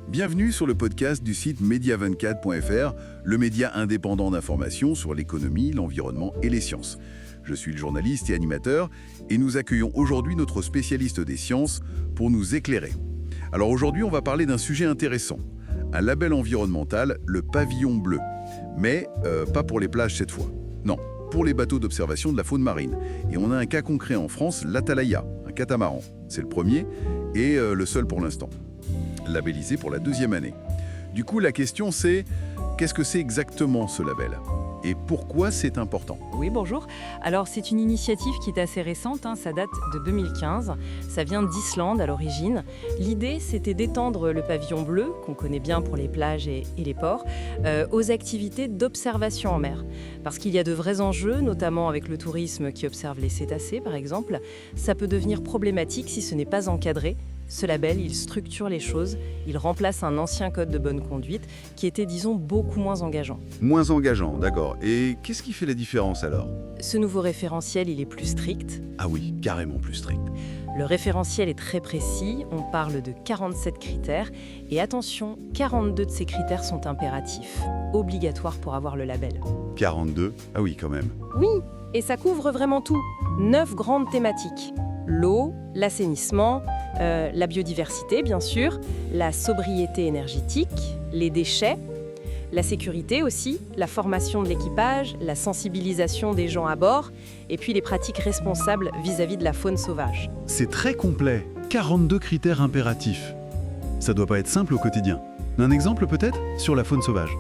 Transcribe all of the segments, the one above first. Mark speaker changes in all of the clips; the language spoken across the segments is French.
Speaker 1: Bienvenue sur le podcast du site media24.fr, le média indépendant d'information sur l'économie, l'environnement et les sciences. Je suis le journaliste et animateur et nous accueillons aujourd'hui notre spécialiste des sciences pour nous éclairer. Alors aujourd'hui, on va parler d'un sujet intéressant, un label environnemental, le pavillon bleu. Mais pas pour les plages cette fois. Non, pour les bateaux d'observation de la faune marine. Et on a un cas concret en France, l'Atalaya, un catamaran. C'est le premier et le seul pour l'instant. Labellisé pour la 2e année. Du coup, la question c'est, qu'est-ce que c'est exactement ce label ? Et pourquoi c'est important ?
Speaker 2: Oui, bonjour. Alors, c'est une initiative qui est assez récente, ça date de 2015. Ça vient d'Islande à l'origine. L'idée, c'était d'étendre le pavillon bleu, qu'on connaît bien pour les plages et les ports, aux activités d'observation en mer. Parce qu'il y a de vrais enjeux, notamment avec le tourisme qui observe les cétacés, par exemple. Ça peut devenir problématique si ce n'est pas encadré. Ce label, il structure les choses, il remplace un ancien code de bonne conduite qui était, disons, beaucoup moins engageant.
Speaker 1: Moins engageant, d'accord. Et qu'est-ce qui fait la différence alors ?
Speaker 2: Ce nouveau référentiel, il est plus strict.
Speaker 1: Ah oui, carrément plus strict.
Speaker 2: Le référentiel est très précis, on parle de 47 critères. Et attention, 42 de ces critères sont impératifs, obligatoires pour avoir le label.
Speaker 1: 42 ? Ah oui, quand même.
Speaker 2: Oui, et ça couvre vraiment tout. 9 grandes thématiques. L'eau, l'assainissement, la biodiversité bien sûr, la sobriété énergétique, les déchets, la sécurité aussi, la formation de l'équipage, la sensibilisation des gens à bord, et puis les pratiques responsables vis-à-vis de la faune sauvage.
Speaker 3: C'est très complet, 42 critères impératifs. Ça doit pas être simple au quotidien. Un exemple peut-être sur la faune sauvage.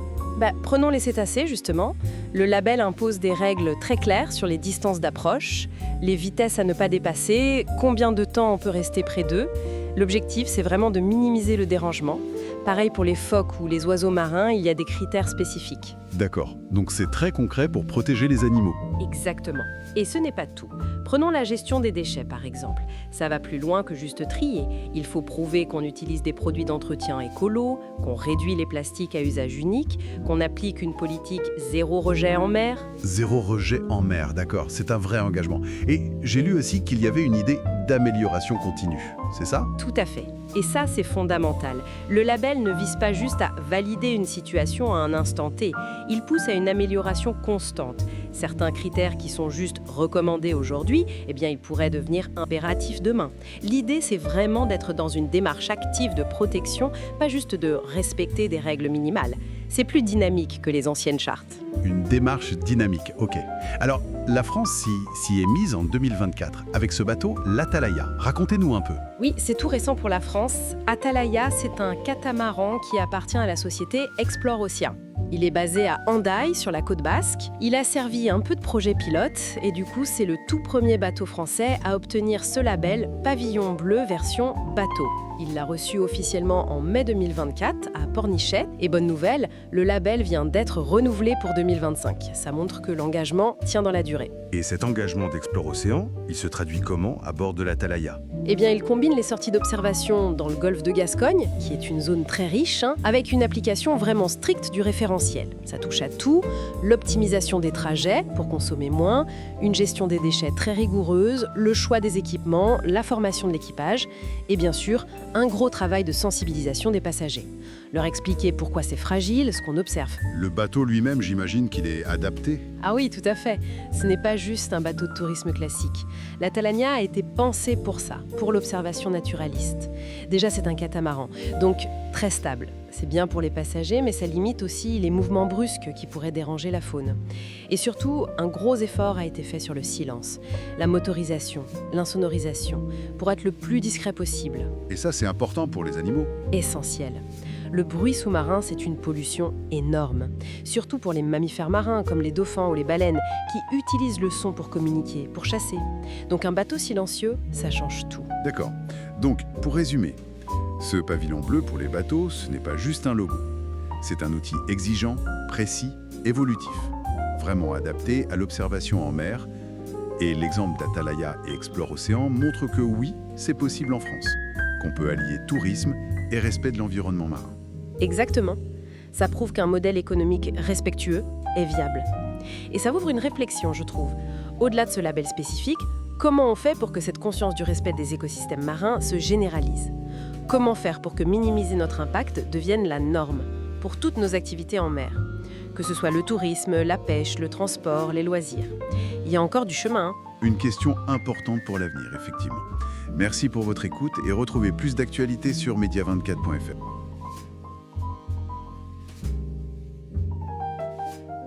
Speaker 2: Prenons les cétacés justement. Le label impose des règles très claires sur les distances d'approche, les vitesses à ne pas dépasser, combien de temps on peut rester près d'eux. L'objectif, c'est vraiment de minimiser le dérangement. Pareil pour les phoques ou les oiseaux marins, il y a des critères spécifiques.
Speaker 3: D'accord, donc c'est très concret pour protéger les animaux.
Speaker 2: Exactement. Et ce n'est pas tout. Prenons la gestion des déchets par exemple. Ça va plus loin que juste trier. Il faut prouver qu'on utilise des produits d'entretien écolo, qu'on réduit les plastiques à usage unique, qu'on applique une politique zéro rejet en mer.
Speaker 3: Zéro rejet en mer, d'accord, c'est un vrai engagement. Et j'ai lu aussi qu'il y avait une idée d'amélioration continue, c'est ça ?
Speaker 2: Tout à fait. Et ça, c'est fondamental. Le label ne vise pas juste à valider une situation à un instant T. Il pousse à une amélioration constante. Certains critères qui sont juste recommandés aujourd'hui, ils pourraient devenir impératifs demain. L'idée, c'est vraiment d'être dans une démarche active de protection, pas juste de respecter des règles minimales. C'est plus dynamique que les anciennes chartes.
Speaker 3: Une démarche dynamique, ok. Alors, la France s'y est mise en 2024 avec ce bateau, l'Atalaya. Racontez-nous un peu.
Speaker 2: Oui, c'est tout récent pour la France. Atalaya, c'est un catamaran qui appartient à la société Explore Océan. Il est basé à Hendaye, sur la côte basque. Il a servi un peu de projet pilote et du coup, c'est le tout premier bateau français à obtenir ce label Pavillon bleu version bateau. Il l'a reçu officiellement en mai 2024 à Pornichet. Et bonne nouvelle, le label vient d'être renouvelé pour 2025. Ça montre que l'engagement tient dans la durée.
Speaker 4: Et cet engagement d'Explore Océan, il se traduit comment à bord de l'Atalaya ?
Speaker 2: Il combine les sorties d'observation dans le golfe de Gascogne, qui est une zone très riche, avec une application vraiment stricte du référentiel. Ça touche à tout, l'optimisation des trajets pour consommer moins, une gestion des déchets très rigoureuse, le choix des équipements, la formation de l'équipage et bien sûr, un gros travail de sensibilisation des passagers. Leur expliquer pourquoi c'est fragile, ce qu'on observe.
Speaker 1: Le bateau lui-même, j'imagine qu'il est adapté.
Speaker 2: Ah oui, tout à fait. Ce n'est pas juste un bateau de tourisme classique. L'Atalaya a été pensé pour ça, pour l'observation naturaliste. Déjà, c'est un catamaran, donc très stable. C'est bien pour les passagers, mais ça limite aussi les mouvements brusques qui pourraient déranger la faune. Et surtout, un gros effort a été fait sur le silence, la motorisation, l'insonorisation, pour être le plus discret possible.
Speaker 1: Et ça, c'est important pour les animaux.
Speaker 2: Essentiel. Le bruit sous-marin, c'est une pollution énorme, surtout pour les mammifères marins comme les dauphins ou les baleines qui utilisent le son pour communiquer, pour chasser. Donc un bateau silencieux, ça change tout.
Speaker 1: D'accord. Donc, pour résumer, ce pavillon bleu pour les bateaux, ce n'est pas juste un logo. C'est un outil exigeant, précis, évolutif, vraiment adapté à l'observation en mer. Et l'exemple d'Atalaya et Explore Océan montre que oui, c'est possible en France, qu'on peut allier tourisme et respect de l'environnement marin.
Speaker 2: Exactement. Ça prouve qu'un modèle économique respectueux est viable. Et ça ouvre une réflexion, je trouve. Au-delà de ce label spécifique, comment on fait pour que cette conscience du respect des écosystèmes marins se généralise ? Comment faire pour que minimiser notre impact devienne la norme pour toutes nos activités en mer, que ce soit le tourisme, la pêche, le transport, les loisirs. Il y a encore du chemin, hein.
Speaker 1: Une question importante pour l'avenir, effectivement. Merci pour votre écoute et retrouvez plus d'actualités sur media24.fr.